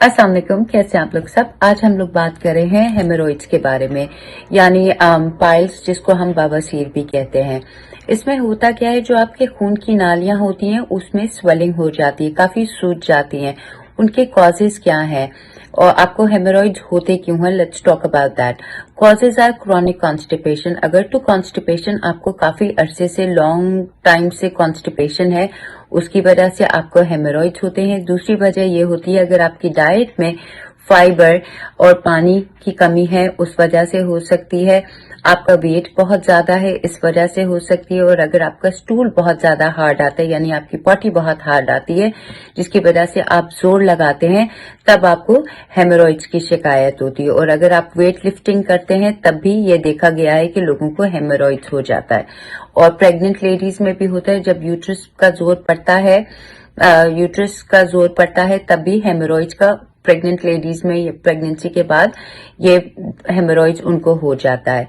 अस्सलाम वालेकुम, कैसे आप लोग सब। आज हम लोग बात कर रहे हैं हेमोरॉइड्स के बारे में, यानी पाइल्स, जिसको हम बवासीर भी कहते हैं। इसमें होता क्या है, जो आपके खून की नालियां होती हैं उसमें स्वेलिंग हो जाती है, काफी सूज जाती हैं। उनके कॉजेज क्या हैं और आपको हेमोरॉइड्स होते क्यों हैं, let's talk about that. Causes are chronic constipation. अगर तो कॉन्स्टिपेशन आपको काफी अरसे से, लॉन्ग टाइम से कॉन्स्टिपेशन है, उसकी वजह से आपको हेमोरॉइड्स होते हैं। दूसरी वजह ये होती है अगर आपकी डाइट में फाइबर और पानी की कमी है, उस वजह से हो सकती है। आपका वेट बहुत ज्यादा है, इस वजह से हो सकती है। और अगर आपका स्टूल बहुत ज्यादा हार्ड आता है, यानी आपकी पॉटी बहुत हार्ड आती है, जिसकी वजह से आप जोर लगाते हैं, तब आपको हेमोरॉइड्स की शिकायत होती है। और अगर आप वेट लिफ्टिंग करते हैं तब भी ये देखा गया है कि लोगों को हेमोरॉइड्स हो जाता है। और प्रेग्नेंट लेडीज में भी होता है, जब यूट्रस का जोर पड़ता है, तब भी हेमोरॉइड्स का प्रेग्नेंट लेडीज में, ये प्रेगनेंसी के बाद ये हेमोरॉइड्स उनको हो जाता है।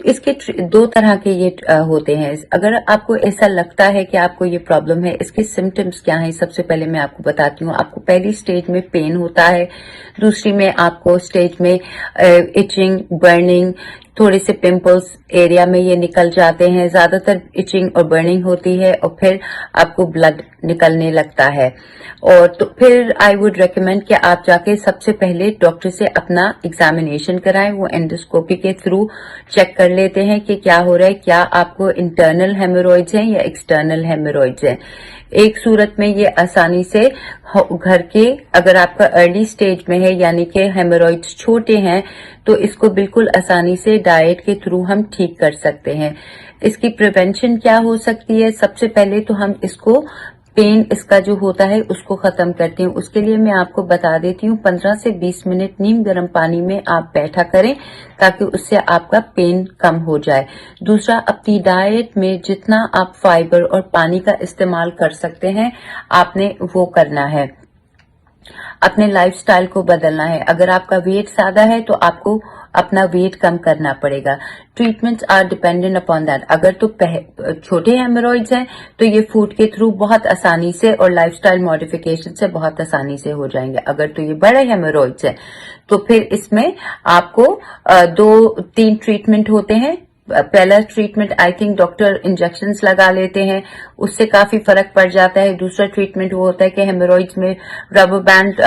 इसके दो तरह के ये होते हैं। अगर आपको ऐसा लगता है कि आपको ये प्रॉब्लम है, इसके सिम्टम्स क्या हैं, सबसे पहले मैं आपको बताती हूँ। आपको पहली स्टेज में पेन होता है, दूसरी में आपको स्टेज में इचिंग, बर्निंग, थोड़े से पिंपल्स एरिया में ये निकल जाते हैं। ज्यादातर इचिंग और बर्निंग होती है और फिर आपको ब्लड निकलने लगता है। और तो फिर आई वुड रेकमेंड कि आप जाके सबसे पहले डॉक्टर से अपना एग्जामिनेशन कराएं। वो एंडोस्कोपी के थ्रू चेक कर लेते हैं कि क्या हो रहा है, क्या आपको इंटरनल हेमोरॉइड्स हैं या एक्सटर्नल हेमोरॉइड्स हैं। एक सूरत में ये आसानी से घर के, अगर आपका अर्ली स्टेज में है यानी कि हेमोरॉइड्स छोटे हैं, तो इसको बिल्कुल आसानी से डाइट के थ्रू हम ठीक कर सकते हैं। इसकी प्रिवेंशन क्या हो सकती है, सबसे पहले तो हम इसको, पेन इसका जो होता है उसको खत्म करते हैं। उसके लिए मैं आपको बता देती हूँ, 15 से 20 मिनट नीम गर्म पानी में आप बैठा करें ताकि उससे आपका पेन कम हो जाए। दूसरा, अपनी डाइट में जितना आप फाइबर और पानी का इस्तेमाल कर सकते हैं, आपने वो करना है। अपने लाइफस्टाइल को बदलना है। अगर आपका वेट ज्यादा है तो आपको अपना वेट कम करना पड़ेगा। Treatments are dependent upon that. अगर तो छोटे हेमोरॉइड्स हैं तो ये फूड के थ्रू बहुत आसानी से और लाइफस्टाइल मॉडिफिकेशन से बहुत आसानी से हो जाएंगे। अगर तो ये बड़े हेमोरॉइड्स हैं तो फिर इसमें आपको 2-3 ट्रीटमेंट होते हैं। पहला treatment I think doctor injections लगा लेते हैं, उससे काफी फर्क पड़ जाता है। दूसरा ट्रीटमेंट वो होता है कि हेमोरॉइड्स में रबर बैंड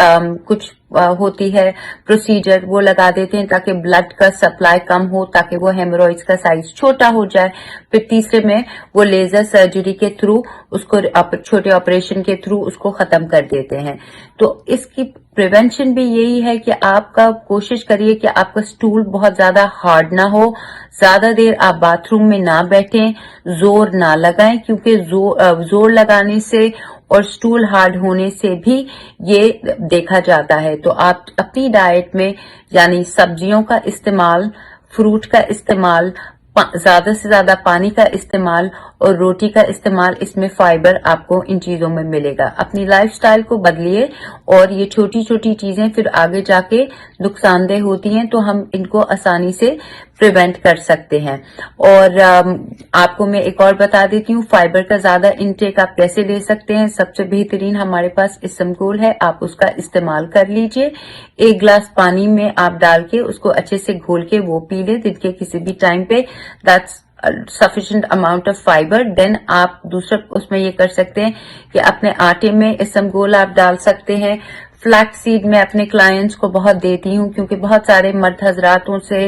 कुछ होती है प्रोसीजर, वो लगा देते हैं ताकि ब्लड का सप्लाई कम हो, ताकि वो हेमोरॉइड्स का साइज छोटा हो जाए। फिर तीसरे में वो लेजर सर्जरी के थ्रू उसको, छोटे ऑपरेशन के थ्रू उसको खत्म कर देते हैं। तो इसकी प्रिवेंशन भी यही है कि आपका कोशिश करिए कि आपका स्टूल बहुत ज्यादा हार्ड ना हो, ज्यादा देर आप बाथरूम में ना बैठें, जोर ना लगाएं, क्योंकि जोर लगाने से और स्टूल हार्ड होने से भी ये देखा जाता है। तो आप अपनी डाइट में, यानी सब्जियों का इस्तेमाल, फ्रूट का इस्तेमाल, ज्यादा से ज्यादा पानी का इस्तेमाल और रोटी का इस्तेमाल, इसमें फाइबर आपको इन चीजों में मिलेगा। अपनी लाइफस्टाइल को बदलिए और ये छोटी छोटी चीजें फिर आगे जाके नुकसानदेह होती हैं, तो हम इनको आसानी से प्रिवेंट कर सकते हैं। और आपको मैं एक और बता देती हूँ, फाइबर का ज्यादा इनटेक आप कैसे ले सकते हैं। सबसे बेहतरीन हमारे पास इसमगोल है, आप उसका इस्तेमाल कर लीजिए। 1 गिलास पानी में आप डाल के उसको अच्छे से घोल के वो पी ले दिन के किसी भी टाइम पे। That's sufficient amount of fibre. Then आप दूसरा उसमें ये कर सकते हैं कि अपने आटे में इसमगोल आप डाल सकते हैं। फ्लैक्स सीड मैं अपने क्लाइंट्स को बहुत देती हूँ, क्योंकि बहुत सारे मर्द हजरातों से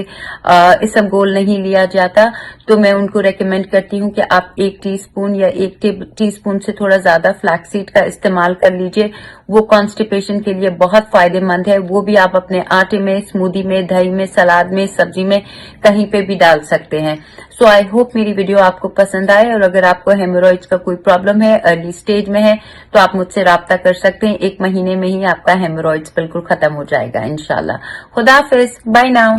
इसमगोल नहीं लिया जाता, तो मैं उनको रेकमेंड करती हूँ कि आप 1 टीस्पून या 1 टीस्पून से थोड़ा ज्यादा फ्लैक्स सीड का इस्तेमाल कर लीजिए। वो कॉन्स्टिपेशन के लिए बहुत फायदेमंद है। वो भी आप अपने आटे में, स्मूदी में, दही में, सलाद में, सब्जी में, कहीं पे भी डाल सकते हैं। सो आई होप मेरी वीडियो आपको पसंद आए। और अगर आपको हेमोरॉइड्स का कोई प्रॉब्लम है, अर्ली स्टेज में है, तो आप मुझसे राब्ता कर सकते हैं। 1 महीने में ही आपका हेमोरॉइड्स बिल्कुल खत्म हो जाएगा इंशाल्लाह। खुदा हाफिज, बाय नाउ।